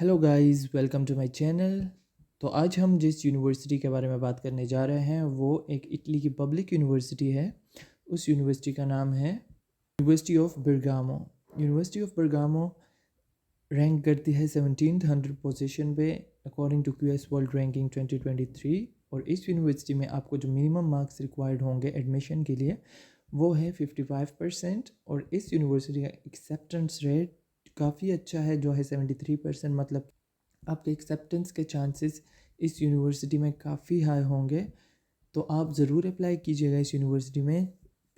Hello guys, welcome to my channel. तो आज हम जिस यूनिवर्सिटी के बारे में बात करने जा रहे हैं वो एक इटली की पब्लिक यूनिवर्सिटी है। उस यूनिवर्सिटी का नाम है University of Bergamo. University of Bergamo rank करती है 1700 पोजीशन पे according to QS world ranking 2023। और इस यूनिवर्सिटी में आपको जो मिनिमम मार्क्स रिक्वायर्ड होंगे एडमिशन के लिए वो है 55%। और इस यूनिवर्सिटी का एक्सेप्टेंस रेट काफ़ी अच्छा है जो है 73%। मतलब आपके एक्सेप्टेंस के चांसेस इस यूनिवर्सिटी में काफ़ी हाई होंगे। तो आप ज़रूर अप्लाई कीजिएगा इस यूनिवर्सिटी में।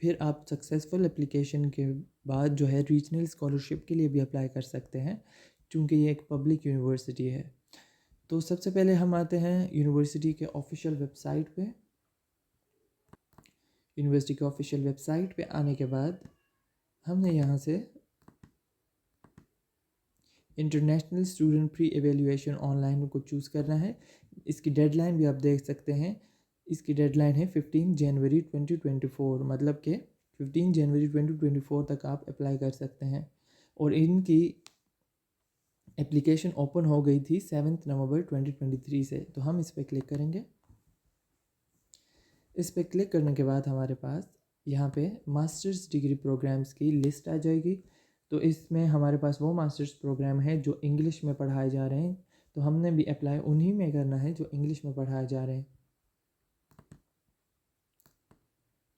फिर आप सक्सेसफुल एप्लीकेशन के बाद जो है रीजनल स्कॉलरशिप के लिए भी अप्लाई कर सकते हैं, क्योंकि ये एक पब्लिक यूनिवर्सिटी है। तो सबसे पहले हम आते हैं यूनिवर्सिटी के ऑफिशियल वेबसाइट पे। यूनिवर्सिटी के ऑफिशियल वेबसाइट पे आने के बाद हमने यहाँ से international student pre evaluation online को चूज़ करना है। इसकी डेडलाइन भी आप देख सकते हैं। इसकी डेडलाइन है 15 जनवरी 2024, मतलब कि 15 जनवरी 2024 तक आप अप्लाई कर सकते हैं। और इनकी एप्लीकेशन ओपन हो गई थी 7 नवंबर 2023 से। तो हम इस पर क्लिक करेंगे। इस पर क्लिक करने के बाद हमारे पास यहाँ पे मास्टर्स डिग्री प्रोग्राम्स की लिस्ट आ जाएगी। तो इसमें हमारे पास वो मास्टर्स प्रोग्राम है जो इंग्लिश में पढ़ाए जा रहे हैं। तो हमने भी अप्लाई उन्हीं में करना है जो इंग्लिश में पढ़ाए जा रहे हैं।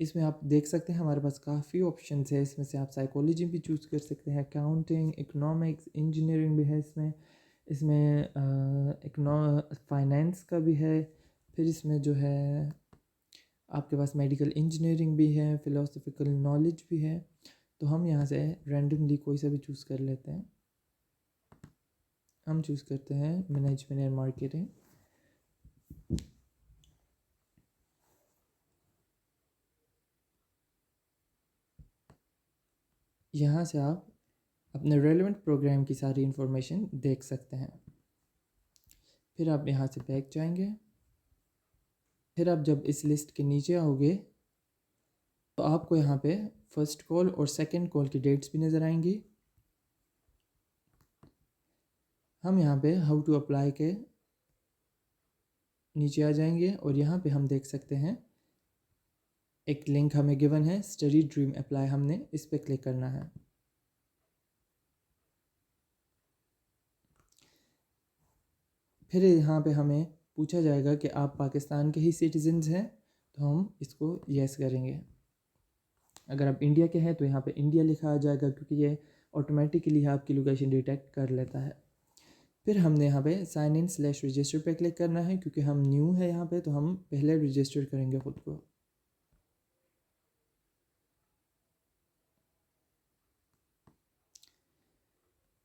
इसमें आप देख सकते हैं हमारे पास काफ़ी ऑप्शंस है। इसमें से आप साइकोलॉजी भी चूज़ कर सकते हैं, अकाउंटिंग, इकोनॉमिक्स, इंजीनियरिंग भी है इसमें। फाइनेंस का भी है। फिर इसमें जो है आपके पास मेडिकल इंजीनियरिंग भी है, फ़िलोसफिकल नॉलेज भी है। तो हम यहाँ से रैंडमली कोई सा भी चूज़ कर लेते हैं। हम चूज़ करते हैं मैनेजमेंट एंड मार्केटिंग। यहाँ से आप अपने रेलेवेंट प्रोग्राम की सारी इन्फॉर्मेशन देख सकते हैं। फिर आप यहाँ से बैक जाएंगे। फिर आप जब इस लिस्ट के नीचे आओगे तो आपको यहाँ पे फर्स्ट कॉल और सेकंड कॉल की डेट्स भी नज़र आएंगी। हम यहाँ पे हाउ टू अप्लाई के नीचे आ जाएंगे और यहाँ पे हम देख सकते हैं एक लिंक हमें गिवन है, स्टडी ड्रीम अप्लाई। हमने इस पर क्लिक करना है। फिर यहाँ पे हमें पूछा जाएगा कि आप पाकिस्तान के ही सिटीजन्स हैं, तो हम इसको यस करेंगे। अगर आप इंडिया के हैं तो यहाँ पे इंडिया लिखा आ जाएगा, क्योंकि ये ऑटोमेटिकली आपकी लोकेशन डिटेक्ट कर लेता है। फिर हमने यहाँ पे साइन इन / रजिस्टर पे क्लिक करना है, क्योंकि हम न्यू है यहाँ पे, तो हम पहले रजिस्टर करेंगे ख़ुद को।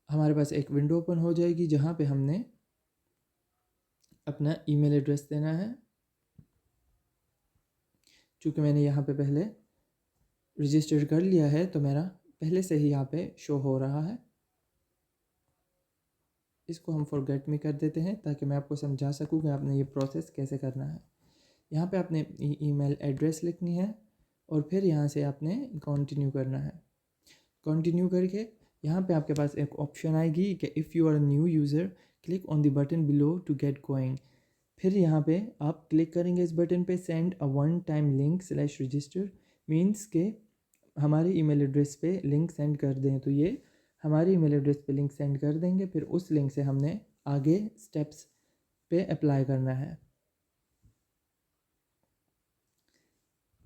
हमारे पास एक विंडो ओपन हो जाएगी जहाँ पे हमने अपना ईमेल एड्रेस देना है। चूँकि मैंने यहाँ पे पहले रजिस्टर कर लिया है तो मेरा पहले से ही यहाँ पे शो हो रहा है। इसको हम फॉरगेट में कर देते हैं ताकि मैं आपको समझा सकूँ कि आपने ये प्रोसेस कैसे करना है। यहाँ पे आपने ईमेल एड्रेस लिखनी है और फिर यहाँ से आपने कंटिन्यू करना है। कंटिन्यू करके यहाँ पे आपके पास एक ऑप्शन आएगी कि if you are a new user click on the button below to get going. फिर यहाँ पे आप क्लिक करेंगे इस बटन पे, send a one time link / register. Means के हमारे ईमेल एड्रेस पे लिंक सेंड कर दें। तो ये हमारे ईमेल एड्रेस पे लिंक सेंड कर देंगे। फिर उस लिंक से हमने आगे स्टेप्स पे अप्लाई करना है।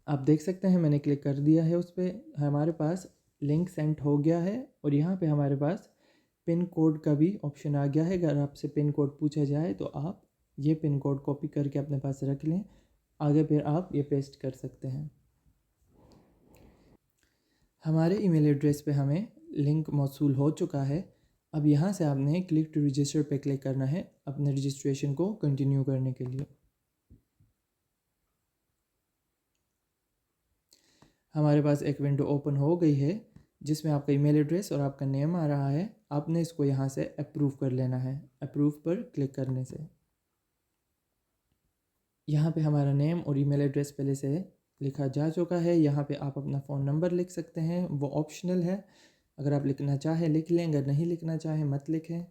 आप देख सकते हैं मैंने क्लिक कर दिया है उस पर, हमारे पास लिंक सेंड हो गया है। और यहाँ पे हमारे पास पिन कोड का भी ऑप्शन आ गया है। अगर आपसे पिन कोड पूछा जाए तो आप ये पिन कोड कॉपी करके अपने पास रख लें, आगे फिर आप ये पेस्ट कर सकते हैं। हमारे ईमेल एड्रेस पे हमें लिंक मौसूल हो चुका है। अब यहाँ से आपने क्लिक टू रजिस्टर पे क्लिक करना है अपने रजिस्ट्रेशन को कंटिन्यू करने के लिए। हमारे पास एक विंडो ओपन हो गई है जिसमें आपका ईमेल एड्रेस और आपका नेम आ रहा है। आपने इसको यहाँ से अप्रूव कर लेना है। अप्रूव पर क्लिक करने से यहाँ पे हमारा नेम और ईमेल एड्रेस पहले से लिखा जा चुका है। यहाँ पे आप अपना फ़ोन नंबर लिख सकते हैं, वो ऑप्शनल है। अगर आप लिखना चाहें लिख लें, अगर नहीं लिखना चाहें मत लिखें।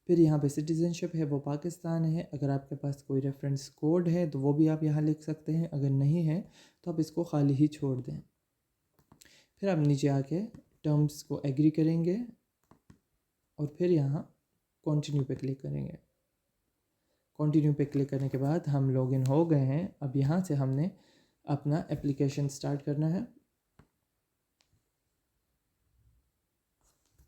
फिर यहाँ पे सिटीज़नशिप है वो पाकिस्तान है। अगर आपके पास कोई रेफरेंस कोड है तो वो भी आप यहाँ लिख सकते हैं, अगर नहीं है तो आप इसको खाली ही छोड़ दें। फिर आप नीचे आके टर्म्स को एग्री करेंगे और फिर यहाँ कंटिन्यू पे क्लिक करेंगे। कंटिन्यू पे क्लिक करने के बाद हम लॉगिन हो गए हैं। अब यहाँ से हमने अपना एप्लीकेशन स्टार्ट करना है।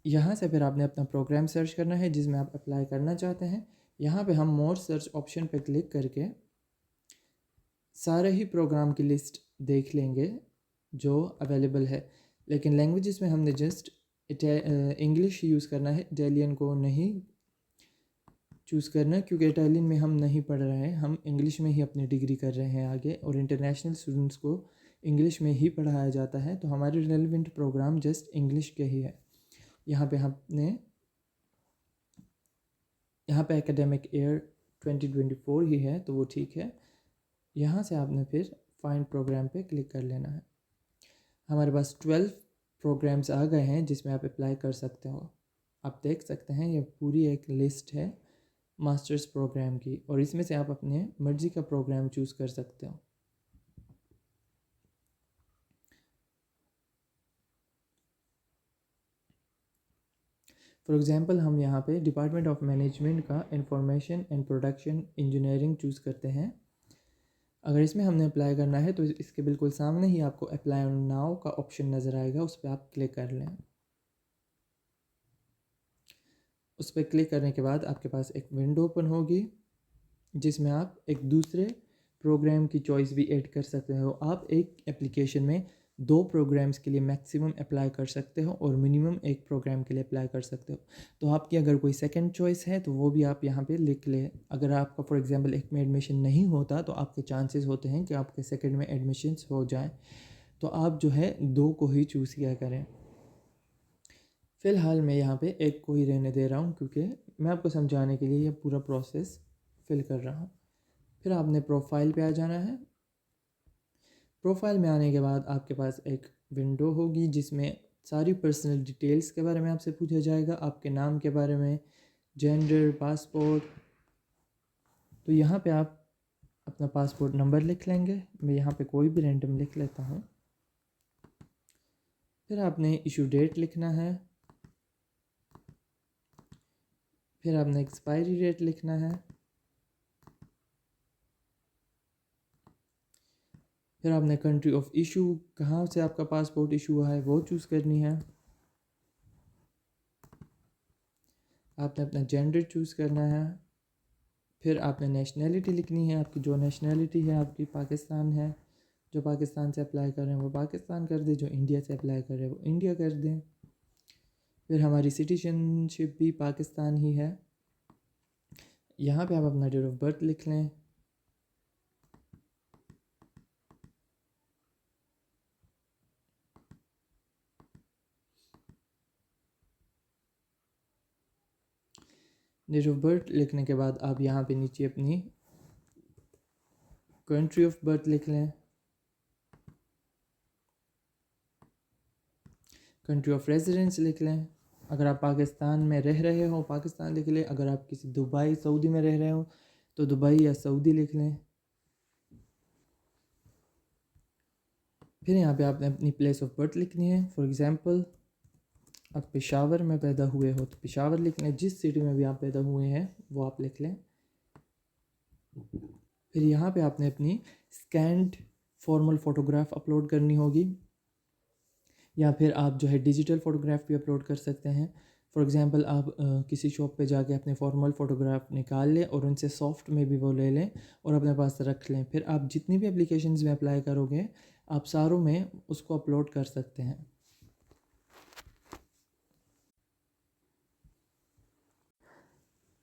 यहाँ से फिर आपने अपना प्रोग्राम सर्च करना है जिसमें आप अप्लाई करना चाहते हैं। यहाँ पे हम मोर सर्च ऑप्शन पे क्लिक करके सारे ही प्रोग्राम की लिस्ट देख लेंगे जो अवेलेबल है, लेकिन लैंग्वेजेस में हमने जस्ट इंग्लिश यूज़ करना है, इटालियन को नहीं चूज़ करना, क्योंकि इटालियन में हम नहीं पढ़ रहे हैं, हम इंग्लिश में ही अपनी डिग्री कर रहे हैं आगे, और इंटरनेशनल स्टूडेंट्स को इंग्लिश में ही पढ़ाया जाता है, तो हमारे रेलिवेंट प्रोग्राम जस्ट इंग्लिश के ही है। यहाँ पे एकेडमिक ईयर 2024 ही है तो वो ठीक है। यहाँ से आपने फिर फाइंड प्रोग्राम पे क्लिक कर लेना है। हमारे पास 12 प्रोग्राम्स आ गए हैं जिसमें आप अप्लाई कर सकते हो। आप देख सकते हैं ये पूरी एक लिस्ट है मास्टर्स प्रोग्राम की, और इसमें से आप अपने मर्ज़ी का प्रोग्राम चूज़ कर सकते हो। फॉर एग्ज़ाम्पल हम यहाँ पे डिपार्टमेंट ऑफ मैनेजमेंट का information and production engineering choose करते हैं। अगर इसमें हमने अप्लाई करना है तो इसके बिल्कुल सामने ही आपको अप्लाई नाउ का ऑप्शन नज़र आएगा, उस पर आप क्लिक कर लें। उस पर क्लिक करने के बाद आपके पास एक विंडो ओपन होगी जिसमें आप एक दूसरे प्रोग्राम की चॉइस भी ऐड कर सकते हो। आप एक एप्लीकेशन में 2 प्रोग्राम्स के लिए मैक्सिमम अप्लाई कर सकते हो और मिनिमम एक प्रोग्राम के लिए अप्लाई कर सकते हो। तो आपकी अगर कोई सेकंड चॉइस है तो वो भी आप यहाँ पे लिख लें। अगर आपका फॉर एग्जांपल एक में एडमिशन नहीं होता तो आपके चांसेस होते हैं कि आपके सेकंड में एडमिशन्स हो जाएं, तो आप जो है 2 को ही चूज़ किया करें। फ़िलहाल मैं यहाँ पे एक को ही रहने दे रहा हूँ क्योंकि मैं आपको समझाने के लिए ये पूरा प्रोसेस फिल कर रहा हूँ। फिर आपने प्रोफाइल पे आ जाना है। प्रोफाइल में आने के बाद आपके पास एक विंडो होगी जिसमें सारी पर्सनल डिटेल्स के बारे में आपसे पूछा जाएगा, आपके नाम के बारे में, जेंडर, पासपोर्ट। तो यहाँ पे आप अपना पासपोर्ट नंबर लिख लेंगे। मैं यहाँ पे कोई भी रैंडम लिख लेता हूँ। फिर आपने इशू डेट लिखना है। फिर आपने एक्सपायरी डेट लिखना है। फिर आपने कंट्री ऑफ इशू, कहाँ से आपका पासपोर्ट इशू हुआ है वो चूज़ करनी है। आपने अपना जेंडर चूज़ करना है। फिर आपने नेशनैलिटी लिखनी है, आपकी जो नेशनैलिटी है आपकी पाकिस्तान है, जो पाकिस्तान से अप्लाई कर रहे हैं वो पाकिस्तान कर दें, जो इंडिया से अप्लाई कर रहे हैं वो इंडिया कर दें। फिर हमारी सिटीजनशिप भी पाकिस्तान ही है। यहाँ पे आप अपना डेट ऑफ बर्थ लिख लें। डेट ऑफ बर्थ लिखने के बाद आप यहाँ पे नीचे अपनी कंट्री ऑफ बर्थ लिख लें। कंट्री ऑफ रेजिडेंस लिख लें। अगर आप पाकिस्तान में रह रहे हो पाकिस्तान लिख लें। अगर आप किसी दुबई सऊदी में रह रहे हो तो दुबई या सऊदी लिख लें। फिर यहाँ पे आपने अपनी प्लेस ऑफ बर्थ लिखनी है। फॉर एग्ज़ाम्पल आप पेशावर में पैदा हुए हो तो पेशावर लिख लें। जिस सिटी में भी आप पैदा हुए हैं वो आप लिख लें। फिर यहाँ पे आपने अपनी स्कैन्ड फॉर्मल फ़ोटोग्राफ अपलोड करनी होगी, या फिर आप जो है डिजिटल फ़ोटोग्राफ भी अपलोड कर सकते हैं। फॉर एग्ज़ाम्पल आप किसी शॉप पे जाके अपने फॉर्मल फ़ोटोग्राफ निकाल लें और उनसे सॉफ्ट में भी वो ले लें और अपने पास रख लें। फिर आप जितनी भी एप्लीकेशंस में अप्लाई करोगे आप सारों में उसको अपलोड कर सकते हैं।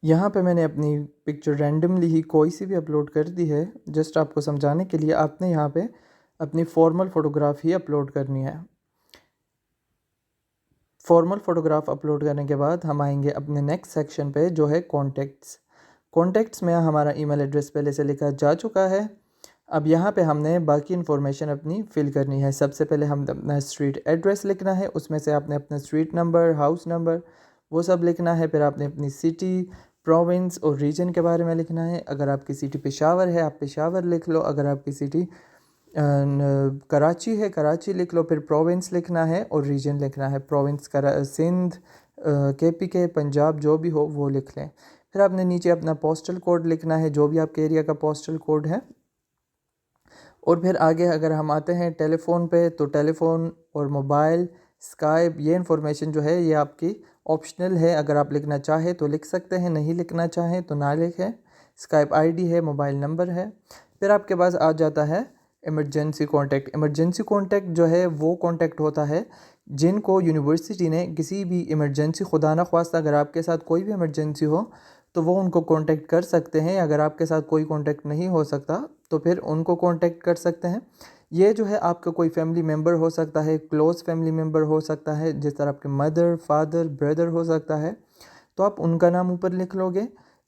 यहाँ पे मैंने अपनी पिक्चर रैंडमली ही कोई सी भी अपलोड कर दी है। जस्ट आपको समझाने के लिए आपने यहाँ पे अपनी फॉर्मल फ़ोटोग्राफ ही अपलोड करनी है। फॉर्मल फ़ोटोग्राफ अपलोड करने के बाद हम आएंगे अपने नेक्स्ट सेक्शन पे जो है कॉन्टेक्ट्स। कॉन्टेक्ट्स में हमारा ईमेल एड्रेस पहले से लिखा जा चुका है। अब यहाँ पे हमने बाकी इन्फॉर्मेशन अपनी फ़िल करनी है। सबसे पहले हम अपना स्ट्रीट एड्रेस लिखना है, उसमें से आपने अपना स्ट्रीट नंबर, हाउस नंबर वो सब लिखना है। फिर आपने अपनी सिटी, प्रोविंस और रीजन के बारे में लिखना है। अगर आपकी सिटी पेशावर है आप पेशावर लिख लो, अगर आपकी सिटी कराची है कराची लिख लो। फिर प्रोविंस लिखना है और रीजन लिखना है। प्रोविंस सिंध, KPK, पंजाब जो भी हो वो लिख लें। फिर आपने नीचे अपना पोस्टल कोड लिखना है, जो भी आपके एरिया का पोस्टल कोड है। और फिर आगे अगर हम आते हैं टेलीफ़ोन पे, तो टेलीफ़ोन और मोबाइल, स्काइप, ये इन्फॉर्मेशन जो है ये आपकी ऑप्शनल है। अगर आप लिखना चाहें तो लिख सकते हैं, नहीं लिखना चाहें तो ना लिखें। स्काइप ID है, मोबाइल नंबर है। फिर आपके पास आ जाता है इमरजेंसी कॉन्टैक्ट। इमरजेंसी कॉन्टैक्ट जो है वो कॉन्टैक्ट होता है जिनको यूनिवर्सिटी ने किसी भी इमरजेंसी, खुदा न ख्वास्ता अगर आपके साथ कोई भी इमरजेंसी हो तो वो उनको कांटेक्ट कर सकते हैं। अगर आपके साथ कोई कांटेक्ट नहीं हो सकता तो फिर उनको कांटेक्ट कर सकते हैं। ये जो है आपका कोई फैमिली मेम्बर हो सकता है, क्लोज़ फैमिली मेम्बर हो सकता है, जिस तरह आपके मदर, फादर, ब्रदर हो सकता है, तो आप उनका नाम ऊपर लिख लोगे।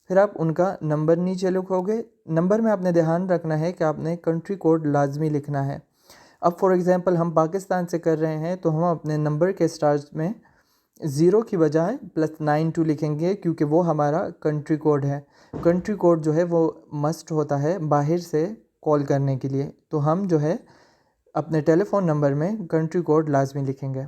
फिर आप उनका नंबर नीचे लिखोगे। नंबर में आपने ध्यान रखना है कि आपने कंट्री कोड लाजमी लिखना है। अब फॉर एग्ज़ाम्पल हम पाकिस्तान से कर रहे हैं तो हम अपने नंबर के स्टार्ट में 0 की बजाय +92 लिखेंगे, क्योंकि वो हमारा कंट्री कोड है। कंट्री कोड जो है वो मस्ट होता है बाहर से कॉल करने के लिए, तो हम जो है अपने टेलीफ़ोन नंबर में कंट्री कोड लाजमी लिखेंगे।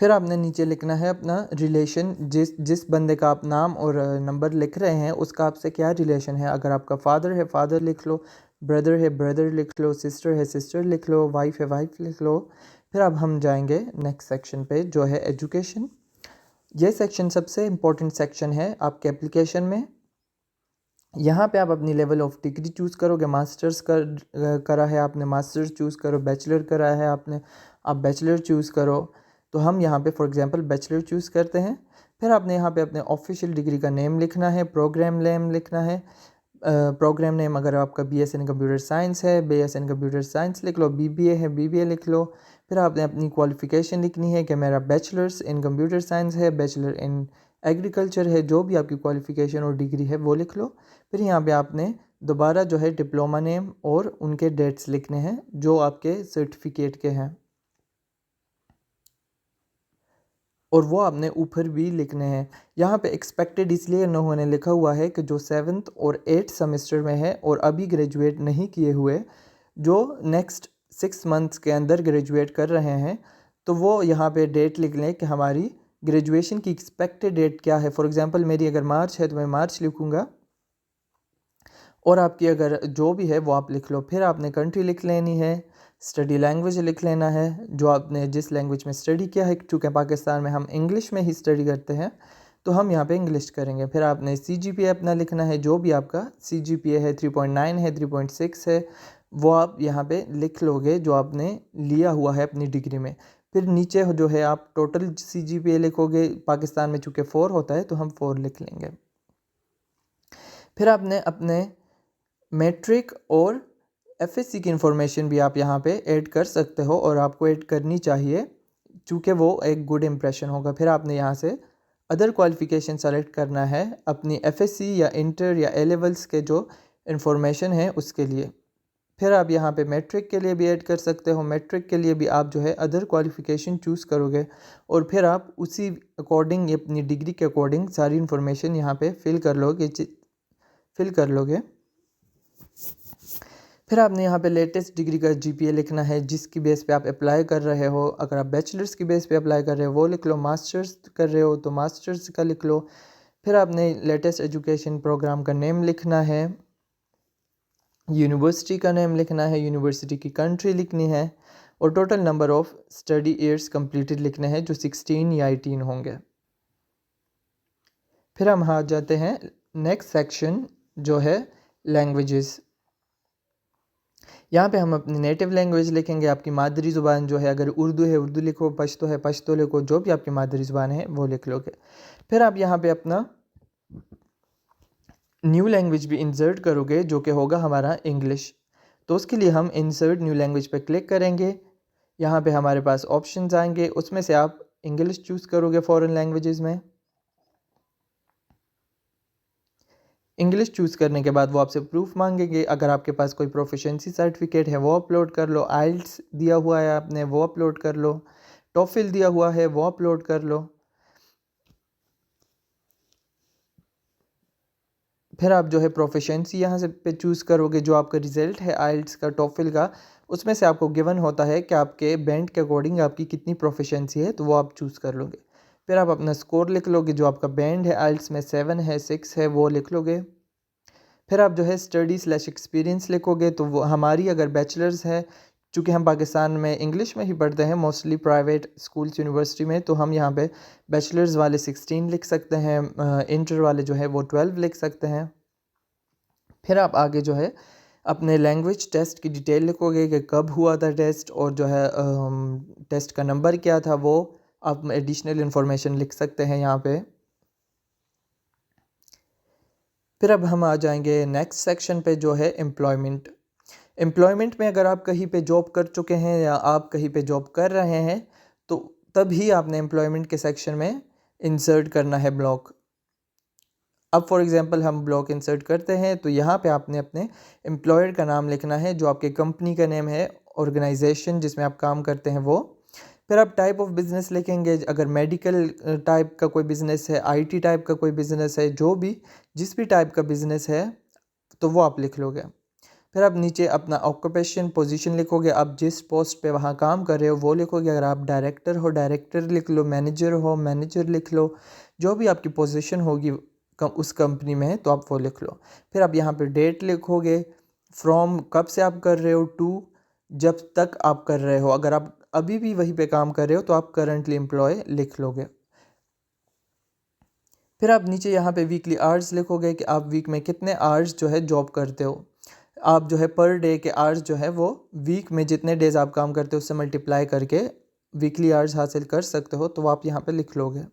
फिर आपने नीचे लिखना है अपना रिलेशन, जिस बंदे का आप नाम और नंबर लिख रहे हैं उसका आपसे क्या रिलेशन है। अगर आपका फ़ादर है फ़ादर लिख लो, ब्रदर है ब्रदर लिख लो, सिस्टर है सिस्टर लिख लो, वाइफ है वाइफ लिख लो। फिर अब हम जाएंगे नेक्स्ट सेक्शन पे जो है एजुकेशन। ये सेक्शन सबसे इम्पोर्टेंट सेक्शन है आपके एप्लीकेशन में। यहाँ पे आप अपनी लेवल ऑफ डिग्री चूज़ करोगे। मास्टर्स करा है आपने, मास्टर्स चूज़ करो। बैचलर करा है आपने, आप बैचलर चूज़ करो। तो हम यहाँ पे फॉर एग्जांपल बैचलर चूज़ करते हैं। फिर आपने यहाँ पे अपने ऑफिशियल डिग्री का नेम लिखना है, प्रोग्राम नेम लिखना है। प्रोग्राम नेम अगर आपका BS इन कंप्यूटर साइंस है, BS इन कंप्यूटर साइंस लिख लो। BBA है, BBA लिख लो। फिर आपने अपनी क्वालिफ़िकेशन लिखनी है कि मेरा बैचलर्स इन कंप्यूटर साइंस है, बैचलर इन एग्रीकल्चर है, जो भी आपकी क्वालिफ़िकेशन और डिग्री है वो लिख लो। फिर यहाँ पे आपने दोबारा जो है डिप्लोमा नेम और उनके डेट्स लिखने हैं जो आपके सर्टिफिकेट के हैं, और वो आपने ऊपर भी लिखने हैं। यहाँ पे एक्सपेक्टेड इसलिए उन्होंने लिखा हुआ है कि जो 7th और 8th सेमेस्टर में है और अभी ग्रेजुएट नहीं किए हुए, जो नेक्स्ट 6 मंथ्स के अंदर ग्रेजुएट कर रहे हैं, तो वो यहाँ पे डेट लिख लें कि हमारी ग्रेजुएशन की एक्सपेक्टेड डेट क्या है। फॉर एग्ज़ाम्पल मेरी अगर मार्च है तो मैं मार्च लिखूँगा, और आपकी अगर जो भी है वो आप लिख लो। फिर आपने कंट्री लिख लेनी है, स्टडी लैंग्वेज लिख लेना है, जो आपने जिस लैंग्वेज में स्टडी किया है। चूँकि पाकिस्तान में हम इंग्लिश में ही स्टडी करते हैं तो हम यहाँ पे इंग्लिश करेंगे। फिर आपने CGPA अपना लिखना है, जो भी आपका CGPA है, 3.9 है, 3.6 है, वो आप यहाँ पे लिख लोगे जो आपने लिया हुआ है अपनी डिग्री में। फिर नीचे जो है आप टोटल CGPA लिखोगे। पाकिस्तान में चूँकि 4 होता है तो हम 4 लिख लेंगे। फिर आपने अपने मैट्रिक और FSC की इंफॉर्मेशन भी आप यहाँ पे ऐड कर सकते हो, और आपको ऐड करनी चाहिए चूँकि वो एक गुड इम्प्रेशन होगा। फिर आपने यहाँ से अदर क्वालिफ़िकेशन सेलेक्ट करना है अपनी FSC या इंटर या A लेवल्स के जो इन्फॉर्मेशन है उसके लिए। फिर आप यहाँ पे मैट्रिक के लिए भी ऐड कर सकते हो। मैट्रिक के लिए भी आप जो है अदर क्वालिफ़िकेशन चूज़ करोगे, और फिर आप उसी अकॉर्डिंग अपनी डिग्री के अकॉर्डिंग सारी इन्फॉर्मेशन यहाँ पे फिल कर लोगे। फिर आपने यहाँ पे लेटेस्ट डिग्री का GPA लिखना है जिसकी बेस पे आप अप्लाई कर रहे हो। अगर आप बैचलर्स की बेस पे अप्लाई कर रहे हो वो लिख लो, मास्टर्स कर रहे हो तो मास्टर्स का लिख लो। फिर आपने लेटेस्ट एजुकेशन प्रोग्राम का नेम लिखना है, यूनिवर्सिटी का नेम लिखना है, यूनिवर्सिटी की कंट्री लिखनी है, और total number of study years completed लिखने हैं जो 16 या 18 होंगे। फिर हम आ जाते हैं नेक्स्ट सेक्शन जो है लैंग्वेजेस। यहाँ पे हम अपनी नेटिव लैंग्वेज लिखेंगे, आपकी मादरी ज़ुबान जो है। अगर उर्दू है उर्दू लिखो, पश्तो है पश्तो लिखो, जो भी आपकी मादरी ज़ुबान है वो लिख लोगे। फिर आप यहाँ पे अपना न्यू लैंग्वेज भी इंसर्ट करोगे जो कि होगा हमारा इंग्लिश। तो उसके लिए हम इंसर्ट न्यू लैंग्वेज पे क्लिक करेंगे। यहाँ पे हमारे पास ऑप्शंस आएंगे, उसमें से आप इंग्लिश चूज़ करोगे फॉरेन लैंग्वेजेस में। इंग्लिश चूज़ करने के बाद वो आपसे प्रूफ मांगेंगे। अगर आपके पास कोई प्रोफिशिएंसी सर्टिफिकेट है वो अपलोड कर लो, आइल्स दिया हुआ है आपने वो अपलोड कर लो, टॉफिल दिया हुआ है वो अपलोड कर लो। फिर आप जो है प्रोफिशेंसी यहाँ से पे चूज़ करोगे। जो आपका रिज़ल्ट है आइल्स का, टोफिल का, उसमें से आपको गिवन होता है कि आपके बैंड के अकॉर्डिंग आपकी कितनी प्रोफिशेंसी है, तो वो आप चूज़ कर लोगे। फिर आप अपना स्कोर लिख लोगे। जो आपका बैंड है आइल्स में 7 है, 6 है, वो लिख लोगे। फिर आप जो है स्टडी स्लैश एक्सपीरियंस लिखोगे। तो वो हमारी अगर बैचलर्स है, चूँकि हम पाकिस्तान में इंग्लिश में ही पढ़ते हैं मोस्टली प्राइवेट स्कूल्स यूनिवर्सिटी में, तो हम यहाँ पे बैचलर्स वाले 16 लिख सकते हैं, इंटर वाले जो है वो 12 लिख सकते हैं। फिर आप आगे जो है अपने लैंग्वेज टेस्ट की डिटेल लिखोगे कि कब हुआ था टेस्ट, और जो है टेस्ट का नंबर क्या था, वो आप एडिशनल इंफॉर्मेशन लिख सकते हैं यहाँ पे। फिर अब हम आ जाएंगे नेक्स्ट सेक्शन पे, जो है एम्प्लॉयमेंट। एम्प्लॉयमेंट में अगर आप कहीं पे जॉब कर चुके हैं या आप कहीं पे जॉब कर रहे हैं, तो तभी आपने एम्प्लॉयमेंट के सेक्शन में इंसर्ट करना है ब्लॉक। अब फॉर एग्जांपल हम ब्लॉक इंसर्ट करते हैं, तो यहाँ पे आपने अपने एम्प्लॉयर का नाम लिखना है, जो आपके कंपनी का नेम है, ऑर्गेनाइजेशन जिसमें आप काम करते हैं वो। फिर आप टाइप ऑफ बिज़नेस लिखेंगे। अगर मेडिकल टाइप का कोई बिज़नेस है, आईटी टाइप का कोई बिज़नेस है, जो भी जिस भी टाइप का बिज़नेस है, तो वो आप लिख लोगे। फिर आप नीचे अपना ऑक्यूपेशन पोजीशन लिखोगे। आप जिस पोस्ट पे वहाँ काम कर रहे हो वो लिखोगे। अगर आप डायरेक्टर हो, डायरेक्टर लिख लो, मैनेजर हो, मैनेजर लिख लो। जो भी आपकी पोजीशन होगी उस कंपनी में, तो आप वो लिख लो। फिर आप यहाँ पे डेट लिखोगे, फ्रॉम कब से आप कर रहे हो, टू जब तक आप कर रहे हो। अगर आप अभी भी वहीं पे काम कर रहे हो, तो आप करंटली एम्प्लॉय लिख लोगे। फिर आप नीचे यहाँ पे वीकली आवर्स लिखोगे कि आप वीक में कितने आवर्स जो है जॉब करते हो। आप जो है पर डे के आवर्स जो है वो वीक में जितने डेज़ आप काम करते हो उससे मल्टीप्लाई करके वीकली आवर्स हासिल कर सकते हो, तो वो आप यहाँ पे लिख लोगे।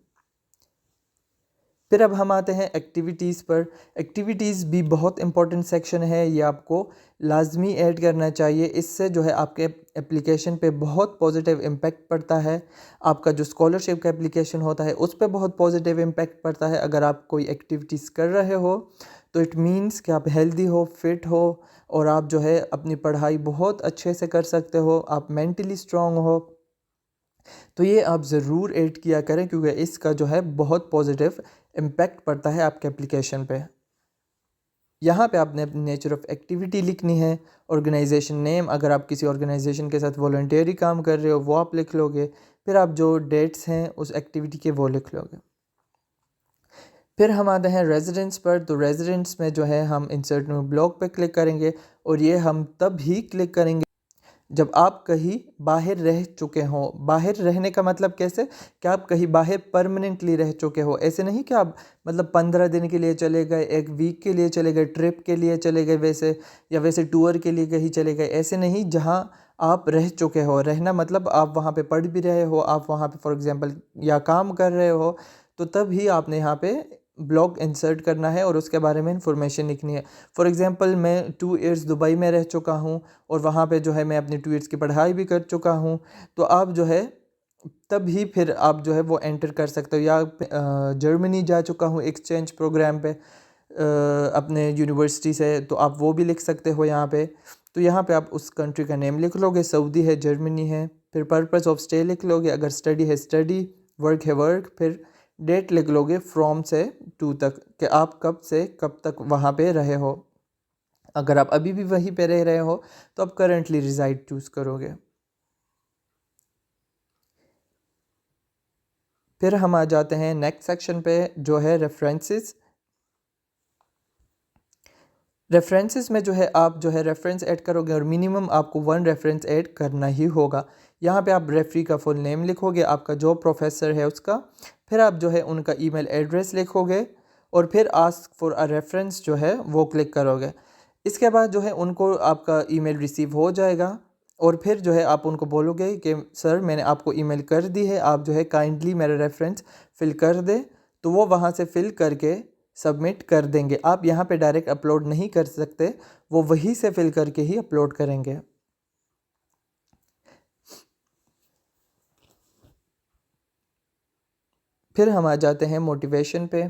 फिर अब हम आते हैं एक्टिविटीज़ पर। एक्टिविटीज़ भी बहुत इंपॉर्टेंट सेक्शन है, ये आपको लाजमी ऐड करना चाहिए। इससे जो है आपके एप्लीकेशन पे बहुत पॉजिटिव इम्पैक्ट पड़ता है। आपका जो स्कॉलरशिप का एप्लीकेशन होता है उस पर बहुत पॉजिटिव इम्पैक्ट पड़ता है। अगर आप कोई एक्टिविटीज़ कर रहे हो, तो इट मीन्स कि आप हेल्दी हो, फिट हो, और आप जो है अपनी पढ़ाई बहुत अच्छे से कर सकते हो, आप मेंटली स्ट्रांग हो। तो ये आप ज़रूर ऐड किया करें, क्योंकि इसका जो है बहुत पॉजिटिव इम्पैक्ट पड़ता है आपके एप्लीकेशन पे। यहाँ पे आपने अपनी नेचर ऑफ एक्टिविटी लिखनी है, ऑर्गेनाइजेशन नेम, अगर आप किसी ऑर्गेनाइजेशन के साथ वॉलंटियरी काम कर रहे हो वो आप लिख लोगे। फिर आप जो डेट्स हैं उस एक्टिविटी के वो लिख लोगे। फिर हम आते हैं रेजिडेंस पर। तो रेजिडेंस में जो है हम इंसर्ट न्यू ब्लॉक पे क्लिक करेंगे, और ये हम तब ही क्लिक करेंगे जब आप कहीं बाहर रह चुके हों। बाहर रहने का मतलब कैसे, कि आप कहीं बाहर परमानेंटली रह चुके हो। ऐसे नहीं कि आप मतलब 15 दिन के लिए चले गए, एक वीक के लिए चले गए, ट्रिप के लिए चले गए वैसे, या वैसे टूर के लिए कहीं चले गए, ऐसे नहीं। जहाँ आप रह चुके हो, रहना मतलब आप वहाँ पे पढ़ भी रहे हो, आप वहाँ पे फॉर एग्ज़ाम्पल या काम कर रहे हो, तो तब ही आपने यहाँ पे ब्लॉग इंसर्ट करना है और उसके बारे में इंफॉर्मेशन लिखनी है। फॉर एग्ज़ाम्पल मैं 2 ईयर्स दुबई में रह चुका हूँ, और वहाँ पे जो है मैं अपनी 2 ईयर्स की पढ़ाई भी कर चुका हूँ, तो आप जो है तब ही फिर आप जो है वो एंटर कर सकते हो। या जर्मनी जा चुका हूँ एक्सचेंज प्रोग्राम पे अपने यूनिवर्सिटी से, तो आप वो भी लिख सकते हो यहाँ पे। तो यहाँ पे आप उस कंट्री का नेम लिख लोगे, सऊदी है, जर्मनी है। फिर पर्पस ऑफ स्टे लिख लोगे, अगर स्टडी है स्टडी, वर्क है वर्क। फिर डेट लिख लोगे फ्रॉम से टू तक, कि आप कब से कब तक वहाँ पे रहे हो। अगर आप अभी भी वहीं पे रह रहे हो, तो आप करंटली रिजाइड चूज़ करोगे। फिर हम आ जाते हैं नेक्स्ट सेक्शन पे, जो है रेफरेंसेस। रेफरेंसेस में जो है आप जो है रेफरेंस ऐड करोगे, और मिनिमम आपको 1 रेफरेंस ऐड करना ही होगा। यहाँ पे आप रेफरी का फुल नेम लिखोगे, आपका जो प्रोफेसर है उसका। फिर आप जो है उनका ईमेल एड्रेस लिखोगे, और फिर आस्क फॉर अ रेफरेंस जो है वो क्लिक करोगे। इसके बाद जो है उनको आपका ईमेल रिसीव हो जाएगा, और फिर जो है आप उनको बोलोगे कि सर मैंने आपको ईमेल कर दी है, आप जो है काइंडली मेरा रेफरेंस फिल कर दे। तो वो वहाँ से फिल करके सबमिट कर देंगे। आप यहाँ पे डायरेक्ट अपलोड नहीं कर सकते, वो वहीं से फिल करके ही अपलोड करेंगे। फिर हम आ जाते हैं मोटिवेशन पे।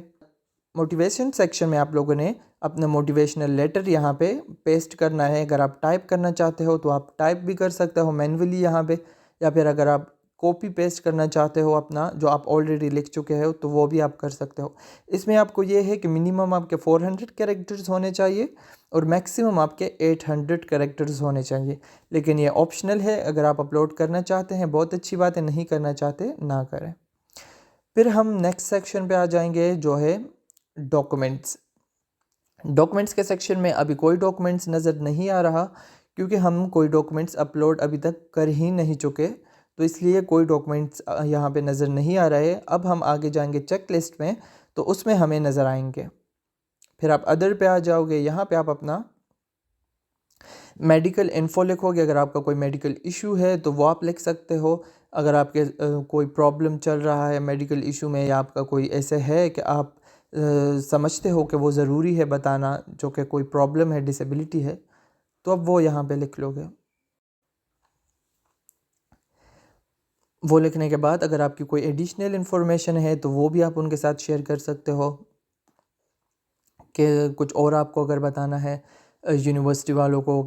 मोटिवेशन सेक्शन में आप लोगों ने अपना मोटिवेशनल लेटर यहाँ पे पेस्ट करना है। अगर आप टाइप करना चाहते हो तो आप टाइप भी कर सकते हो मैन्युअली यहाँ पे, या फिर अगर आप कॉपी पेस्ट करना चाहते हो अपना जो आप ऑलरेडी लिख चुके हो तो वो भी आप कर सकते हो। इसमें आपको ये है कि मिनिमम आपके 400 कैरेक्टर्स होने चाहिए और मैक्सिमम आपके 800 कैरेक्टर्स होने चाहिए, लेकिन ये ऑप्शनल है। अगर आप अपलोड करना चाहते हैं बहुत अच्छी बात है, नहीं करना चाहते ना करें। फिर हम नेक्स्ट सेक्शन पे आ जाएंगे जो है डॉक्यूमेंट्स। डॉक्यूमेंट्स के सेक्शन में अभी कोई डॉक्यूमेंट्स नज़र नहीं आ रहा क्योंकि हम कोई डॉक्यूमेंट्स अपलोड अभी तक कर ही नहीं चुके, तो इसलिए कोई डॉक्यूमेंट्स यहाँ पे नज़र नहीं आ रहे। अब हम आगे जाएंगे चेक लिस्ट में, तो उसमें हमें नज़र आएंगे। फिर आप अदर पे आ जाओगे, यहाँ पे आप अपना मेडिकल इन्फो लिखोगे। अगर आपका कोई मेडिकल इशू है तो वो आप लिख सकते हो। अगर आपके कोई प्रॉब्लम चल रहा है मेडिकल इशू में, या आपका कोई ऐसे है कि आप समझते हो कि वो ज़रूरी है बताना, जो कि कोई प्रॉब्लम है, डिसेबिलिटी है, तो अब वो यहाँ पे लिख लोगे। वो लिखने के बाद अगर आपकी कोई एडिशनल इन्फॉर्मेशन है तो वो भी आप उनके साथ शेयर कर सकते हो कि कुछ और आपको अगर बताना है यूनिवर्सिटी वालों को,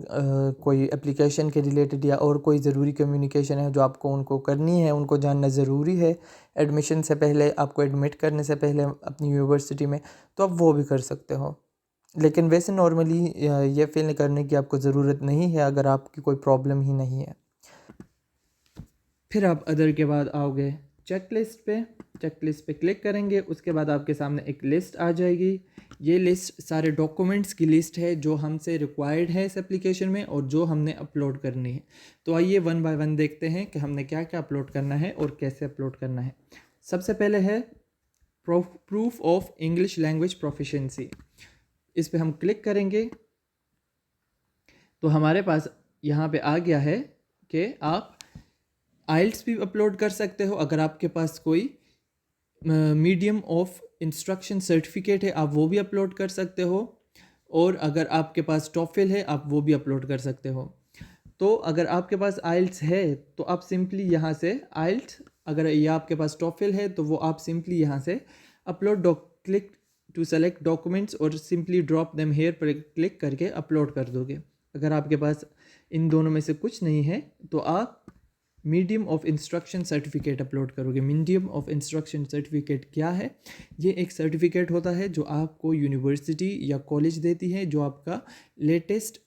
कोई एप्लीकेशन के रिलेटेड या और कोई ज़रूरी कम्युनिकेशन है जो आपको उनको करनी है, उनको जानना ज़रूरी है एडमिशन से पहले, आपको एडमिट करने से पहले अपनी यूनिवर्सिटी में, तो आप वो भी कर सकते हो। लेकिन वैसे नॉर्मली ये फिल करने की आपको ज़रूरत नहीं है अगर आपकी कोई प्रॉब्लम ही नहीं है। फिर आप अदर के बाद आओगे चेक लिस्ट पे क्लिक करेंगे। उसके बाद आपके सामने एक लिस्ट आ जाएगी। ये लिस्ट सारे डॉक्यूमेंट्स की लिस्ट है जो हमसे रिक्वायर्ड है इस एप्लीकेशन में और जो हमने अपलोड करनी है। तो आइए वन बाय वन देखते हैं कि हमने क्या क्या अपलोड करना है और कैसे अपलोड करना है। सबसे पहले है proof of English language proficiency. इस पर हम क्लिक करेंगे तो हमारे पास यहाँ पे आ गया है कि आप आइल्स भी अपलोड कर सकते हो। अगर आपके पास कोई मीडियम ऑफ इंस्ट्रक्शन सर्टिफिकेट है आप वो भी अपलोड कर सकते हो, और अगर आपके पास टॉफिल है आप वो भी अपलोड कर सकते हो। तो अगर आपके पास आइल्स है तो आप सिंपली यहाँ से आइल्स, अगर ये आपके पास टॉफिल है तो वो आप सिंपली यहाँ से upload click to select documents और सिंपली ड्रॉप देम हेयर पर क्लिक करके अपलोड कर दोगे। अगर आपके पास इन दोनों में से कुछ नहीं है तो आप medium of instruction certificate upload करोगे। मीडियम ऑफ इंस्ट्रक्शन सर्टिफिकेट क्या है? ये एक सर्टिफिकेट होता है जो आपको यूनिवर्सिटी या कॉलेज देती है, जो आपका लेटेस्ट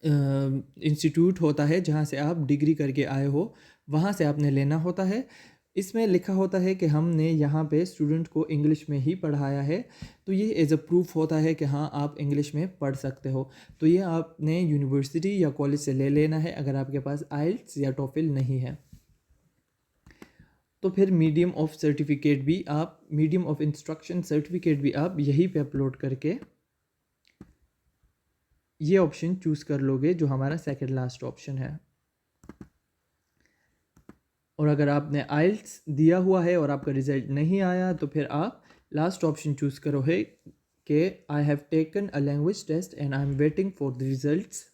इंस्टीट्यूट होता है जहाँ से आप डिग्री करके आए हो, वहाँ से आपने लेना होता है। इसमें लिखा होता है कि हमने यहाँ पे स्टूडेंट को इंग्लिश में ही पढ़ाया है, तो ये एज अ प्रूफ होता है कि हाँ आप इंग्लिश में पढ़ सकते हो। तो ये आपने यूनिवर्सिटी या कॉलेज से ले लेना है अगर आपके पास आइल्स या टॉफिल नहीं है। तो फिर मीडियम ऑफ सर्टिफिकेट भी आप, मीडियम ऑफ इंस्ट्रक्शन सर्टिफिकेट भी आप यहीं पे अपलोड करके ये ऑप्शन चूज़ कर लोगे जो हमारा सेकंड लास्ट ऑप्शन है। और अगर आपने आइल्स दिया हुआ है और आपका रिज़ल्ट नहीं आया तो फिर आप लास्ट ऑप्शन चूज़ करो है कि I have taken a language test and I am waiting for the results.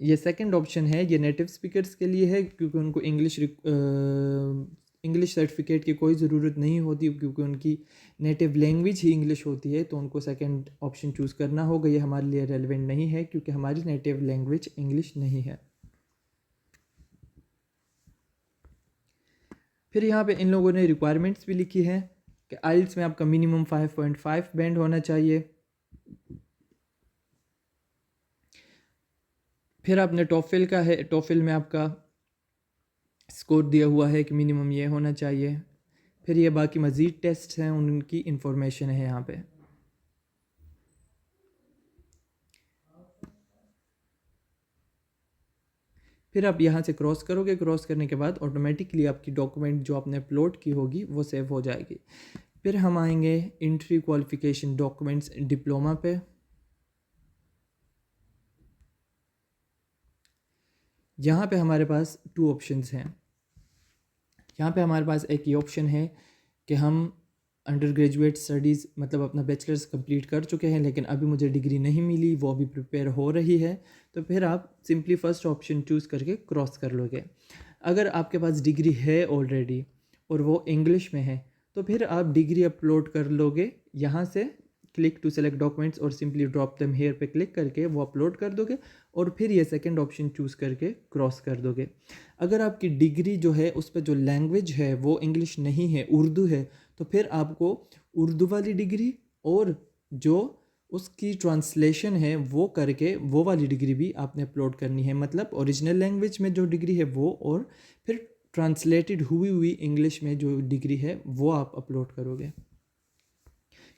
ये सेकंड ऑप्शन है, ये नेटिव स्पीकर्स के लिए है क्योंकि उनको इंग्लिश सर्टिफिकेट की कोई ज़रूरत नहीं होती क्योंकि उनकी नेटिव लैंग्वेज ही इंग्लिश होती है, तो उनको सेकंड ऑप्शन चूज़ करना होगा। ये हमारे लिए रेलेवेंट नहीं है क्योंकि हमारी नेटिव लैंग्वेज इंग्लिश नहीं है। फिर यहाँ पे इन लोगों ने रिक्वायरमेंट्स भी लिखी है कि आइल्स में आपका मिनिमम 5.5 बैंड होना चाहिए। फिर आपने टॉफिल का है, टॉफिल में आपका स्कोर दिया हुआ है कि मिनिमम ये होना चाहिए। फिर ये बाकी मज़ीद टेस्ट हैं उनकी इंफॉर्मेशन है यहाँ पे। फिर आप यहाँ से क्रॉस करोगे, क्रॉस करने के बाद ऑटोमेटिकली आपकी डॉक्यूमेंट जो आपने अपलोड की होगी वो सेव हो जाएगी। फिर हम आएंगे एंट्री क्वालिफ़िकेशन डॉक्यूमेंट्स डिप्लोमा पे। यहाँ पे हमारे पास 2 ऑप्शंस हैं। यहाँ पे हमारे पास एक ये ऑप्शन है कि हम अंडर ग्रेजुएट स्टडीज़ मतलब अपना बैचलर्स कंप्लीट कर चुके हैं लेकिन अभी मुझे डिग्री नहीं मिली, वो अभी प्रिपेयर हो रही है, तो फिर आप सिंपली फ़र्स्ट ऑप्शन चूज़ करके क्रॉस कर लोगे। अगर आपके पास डिग्री है ऑलरेडी और वो इंग्लिश में है तो फिर आप डिग्री अपलोड कर लोगे यहाँ से क्लिक टू सेलेक्ट डॉक्यूमेंट्स और सिंपली ड्रॉप देम हेयर पे क्लिक करके वो अपलोड कर दोगे और फिर ये सेकंड ऑप्शन चूज़ करके क्रॉस कर दोगे। अगर आपकी डिग्री जो है उस पर जो लैंग्वेज है वो इंग्लिश नहीं है, उर्दू है, तो फिर आपको उर्दू वाली डिग्री और जो उसकी ट्रांसलेशन है वो करके वो वाली डिग्री भी आपने अपलोड करनी है। मतलब ओरिजिनल लैंग्वेज में जो डिग्री है वो, और फिर ट्रांसलेटेड हुई हुई इंग्लिश में जो डिग्री है वो आप अपलोड करोगे।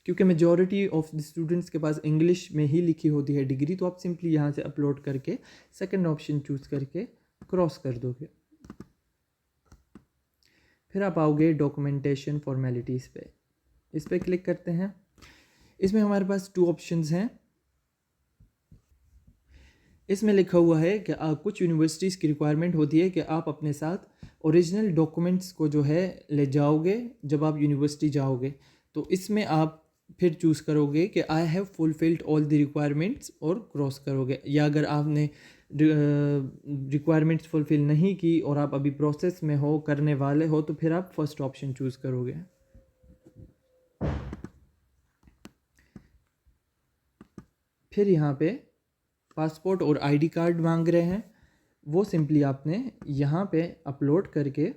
क्योंकि मेजॉरिटी ऑफ द स्टूडेंट्स के पास इंग्लिश में ही लिखी होती है डिग्री, तो आप सिंपली यहाँ से अपलोड करके सेकंड ऑप्शन चूज़ करके क्रॉस कर दोगे। फिर आप आओगे डॉक्यूमेंटेशन फॉर्मेलिटीज़ पे, इस पर क्लिक करते हैं। इसमें हमारे पास 2 ऑप्शंस हैं। इसमें लिखा हुआ है कि कुछ यूनिवर्सिटीज़ की रिक्वायरमेंट होती है कि आप अपने साथ ओरिजिनल डॉक्यूमेंट्स को जो है ले जाओगे जब आप यूनिवर्सिटी जाओगे। तो इसमें आप फिर चूज़ करोगे कि I have fulfilled all the requirements और क्रॉस करोगे। या अगर आपने रिक्वायरमेंट्स फुलफिल नहीं की और आप अभी प्रोसेस में हो, करने वाले हो, तो फिर आप फर्स्ट ऑप्शन चूज़ करोगे। फिर यहाँ पे पासपोर्ट और आईडी कार्ड मांग रहे हैं, वो सिंपली आपने यहाँ पे अपलोड करके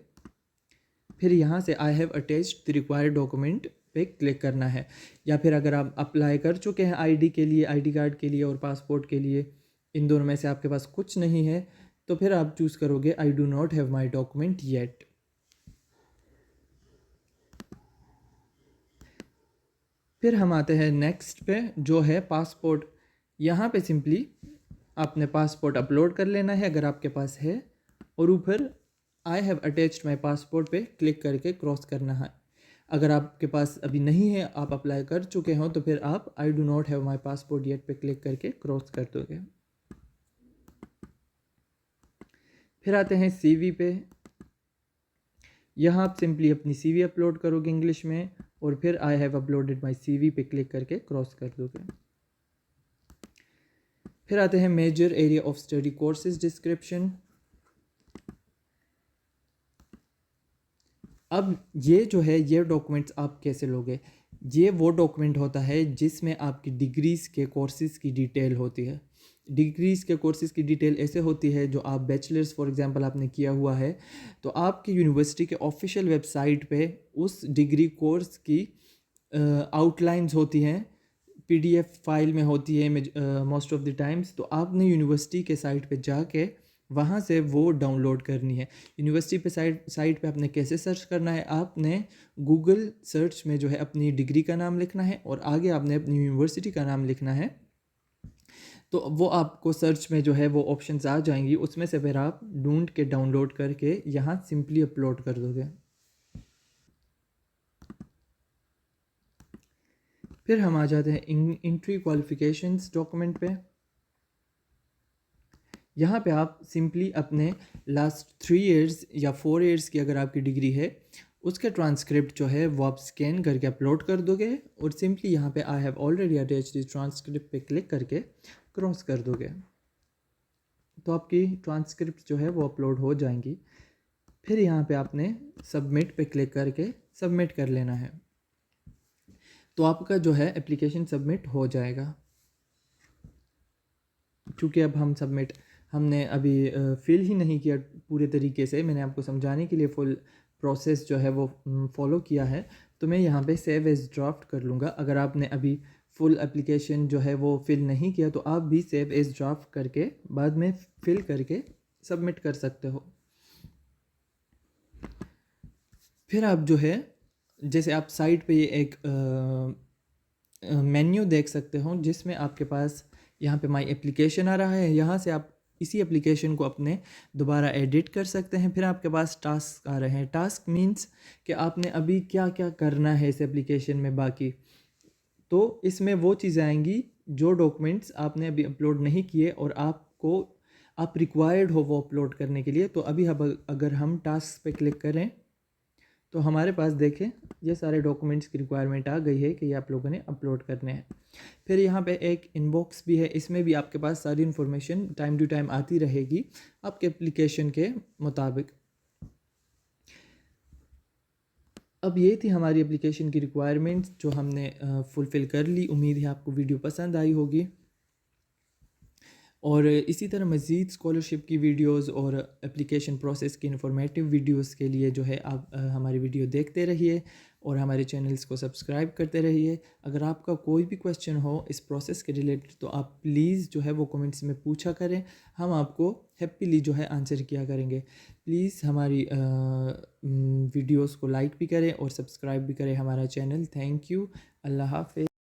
फिर यहाँ से I have attached the required document पे क्लिक करना है। या फिर अगर आप अप्लाई कर चुके हैं आईडी के लिए, आईडी कार्ड के लिए और पासपोर्ट के लिए, इन दोनों में से आपके पास कुछ नहीं है, तो फिर आप चूज़ करोगे I do not have my document yet. फिर हम आते हैं नेक्स्ट पे जो है पासपोर्ट। यहाँ पे सिंपली आपने पासपोर्ट अपलोड कर लेना है अगर आपके पास है, और ऊपर I have attached my passport पे क्लिक करके क्रॉस करना है। अगर आपके पास अभी नहीं है, आप अप्लाई कर चुके हो, तो फिर आप I do not have my passport yet पे क्लिक करके क्रॉस कर दोगे। फिर आते हैं सीवी पे। यहाँ आप सिंपली अपनी सीवी अपलोड करोगे इंग्लिश में, और फिर I have uploaded my CV पे क्लिक करके क्रॉस कर दोगे। फिर आते हैं major area of study courses description. अब ये जो है ये डॉक्यूमेंट्स आप कैसे लोगे? ये वो डॉक्यूमेंट होता है जिसमें आपकी डिग्रीज़ के कोर्सेज़ की डिटेल होती है। डिग्रीज़ के कोर्सेज़ की डिटेल ऐसे होती है, जो आप बैचलर्स फॉर एग्जांपल आपने किया हुआ है, तो आपकी यूनिवर्सिटी के ऑफिशियल वेबसाइट पे उस डिग्री कोर्स की आउटलाइंस होती हैं, पीडीएफ फाइल में होती है मोस्ट ऑफ द टाइम्स। तो आपने यूनिवर्सिटी के साइट पे जाके वहाँ से वो डाउनलोड करनी है। यूनिवर्सिटी पे साइट पे आपने कैसे सर्च करना है? आपने गूगल सर्च में जो है अपनी डिग्री का नाम लिखना है और आगे आपने अपनी यूनिवर्सिटी का नाम लिखना है। तो वो आपको सर्च में जो है वो ऑप्शंस आ जाएंगी, उसमें से फिर आप ढूंढ के डाउनलोड करके यहाँ सिंपली अपलोड कर दोगे। फिर हम आ जाते हैं एंट्री क्वालिफिकेशंस डॉक्यूमेंट पे। यहाँ पे आप सिंपली अपने लास्ट 3 इयर्स या 4 इयर्स की अगर आपकी डिग्री है, उसके ट्रांसक्रिप्ट जो है वो आप स्कैन करके अपलोड कर दोगे, और सिंपली यहाँ पे I have already attached this transcript पे क्लिक करके क्रॉस कर दोगे, तो आपकी ट्रांसक्रिप्ट जो है वो अपलोड हो जाएंगी। फिर यहाँ पे आपने सबमिट पे क्लिक करके सबमिट कर लेना है, तो आपका जो है एप्लीकेशन सबमिट हो जाएगा। चूँकि अब हमने अभी फिल ही नहीं किया पूरे तरीके से, मैंने आपको समझाने के लिए फुल प्रोसेस जो है वो फॉलो किया है, तो मैं यहाँ पे सेव एज ड्राफ्ट कर लूँगा। अगर आपने अभी फुल एप्लीकेशन जो है वो फिल नहीं किया, तो आप भी सेव एज ड्राफ्ट करके बाद में फिल करके सबमिट कर सकते हो। फिर आप जो है, जैसे आप साइट पे ये एक मेन्यू देख सकते हो जिसमें आपके पास यहाँ पे माई एप्लीकेशन आ रहा है। यहाँ से आप इसी एप्लीकेशन को अपने दोबारा एडिट कर सकते हैं। फिर आपके पास टास्क आ रहे हैं। टास्क मीन्स कि आपने अभी क्या क्या करना है इस एप्लीकेशन में बाकी। तो इसमें वो चीज़ें आएंगी जो डॉक्यूमेंट्स आपने अभी अपलोड नहीं किए और आप रिक्वायर्ड हो वो अपलोड करने के लिए। तो अभी अगर हम टास्क पे क्लिक करें तो हमारे पास देखें ये सारे डॉक्यूमेंट्स की रिक्वायरमेंट आ गई है कि ये आप लोगों ने अपलोड करने हैं। फिर यहाँ पे एक इनबॉक्स भी है, इसमें भी आपके पास सारी इन्फॉर्मेशन टाइम टू टाइम आती रहेगी आपके एप्लीकेशन के मुताबिक। अब ये थी हमारी एप्लीकेशन की रिक्वायरमेंट्स जो हमने फुलफ़िल कर ली। उम्मीद है आपको वीडियो पसंद आई होगी, और इसी तरह मज़ीद स्कॉलरशिप की वीडियोस और एप्लीकेशन प्रोसेस की इन्फॉर्मेटिव वीडियोस के लिए जो है आप हमारी वीडियो देखते रहिए और हमारे चैनल्स को सब्सक्राइब करते रहिए। अगर आपका कोई भी क्वेश्चन हो इस प्रोसेस के रिलेटेड तो आप प्लीज़ जो है वो कमेंट्स में पूछा करें, हम आपको हैप्पीली जो है आंसर किया करेंगे। प्लीज़ हमारी वीडियोस को लाइक भी करें और सब्सक्राइब भी करें हमारा चैनल। Thank you. अल्लाह हाफ़िज़।